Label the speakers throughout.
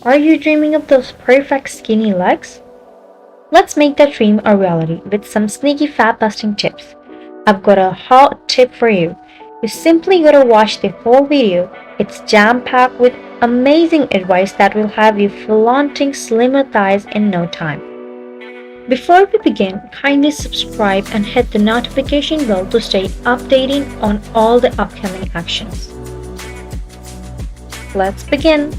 Speaker 1: Are you dreaming of those perfect skinny legs? Let's make that dream a reality with some sneaky fat busting tips. I've got a hot tip for you. You simply gotta watch the whole video. It's jam-packed with amazing advice that will have you flaunting slimmer thighs in no time. Before we begin, kindly subscribe and hit the notification bell to stay updated on all the upcoming actions. Let's begin.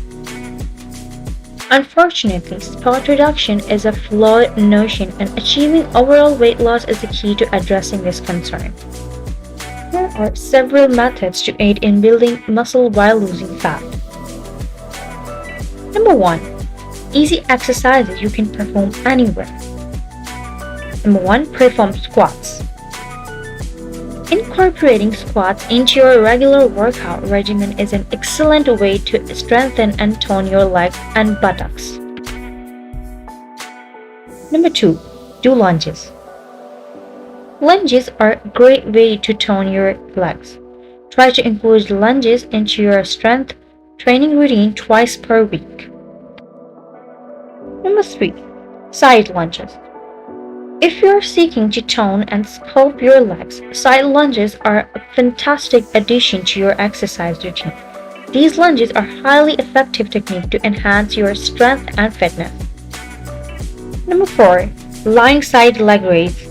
Speaker 1: Unfortunately, spot reduction is a flawed notion and achieving overall weight loss is the key to addressing this concern. There are several methods to aid in building muscle while losing fat. Number 1. Easy exercises you can perform anywhere. Number 1. Perform squats. Incorporating squats into your regular workout regimen is an excellent way to strengthen and tone your legs and buttocks. Number 2. Do lunges. Lunges are a great way to tone your legs. Try to include lunges into your strength training routine twice per week. Number 3. Side lunges. If you are seeking to tone and sculpt your legs, side lunges are a fantastic addition to your exercise routine. These lunges are a highly effective technique to enhance your strength and fitness. Number 4. Lying side leg raise.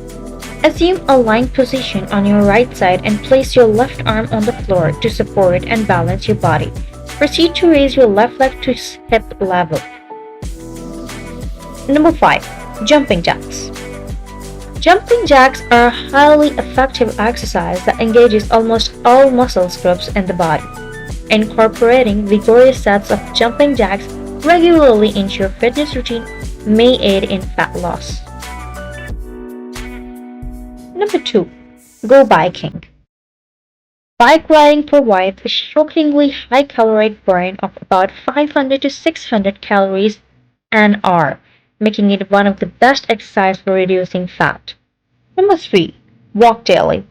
Speaker 1: Assume a lying position on your right side and place your left arm on the floor to support and balance your body. Proceed to raise your left leg to hip level. Number 5. Jumping jacks. Jumping jacks are a highly effective exercise that engages almost all muscle groups in the body. Incorporating vigorous sets of jumping jacks regularly into your fitness routine may aid in fat loss. Number 2. Go biking. Bike riding provides a shockingly high caloric burn of about 500 to 600 calories an hour, making it one of the best exercises for reducing fat. Number 3. Walk daily.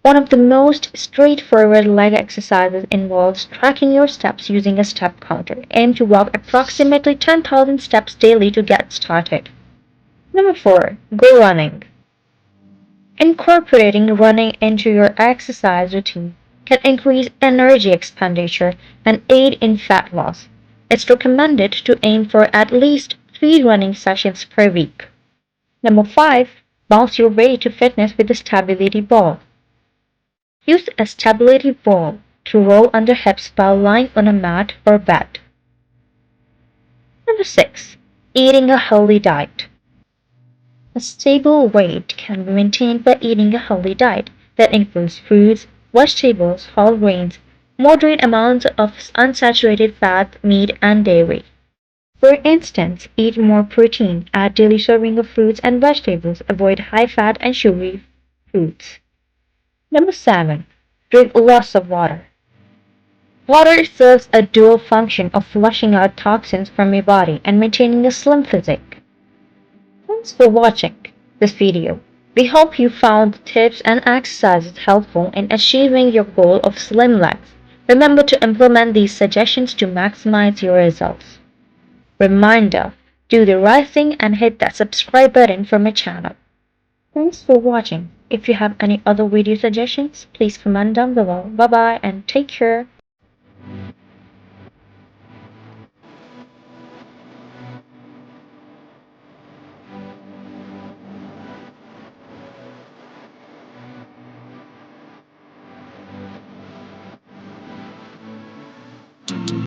Speaker 1: One of the most straightforward leg exercises involves tracking your steps using a step counter. Aim to walk approximately 10,000 steps daily to get started. Number 4. Go running. Incorporating running into your exercise routine can increase energy expenditure and aid in fat loss. It's recommended to aim for at least 3 running sessions per week. Number 5. Bounce your way to fitness with a stability ball. Use a stability ball to roll under hips while lying on a mat or bed. Number 6. Eating a healthy diet. A stable weight can be maintained by eating a healthy diet that includes fruits, vegetables, whole grains, moderate amounts of unsaturated fat, meat, and dairy. For instance, eat more protein, add daily serving of fruits and vegetables, avoid high-fat and sugary foods. Number 7. Drink lots of water. Water serves a dual function of flushing out toxins from your body and maintaining a slim physique. Thanks for watching this video. We hope you found the tips and exercises helpful in achieving your goal of slim legs. Remember to implement these suggestions to maximize your results. Reminder, do the right thing and hit that subscribe button for my channel. Thanks for watching. If you have any other video suggestions, please comment down below. Bye bye and take care.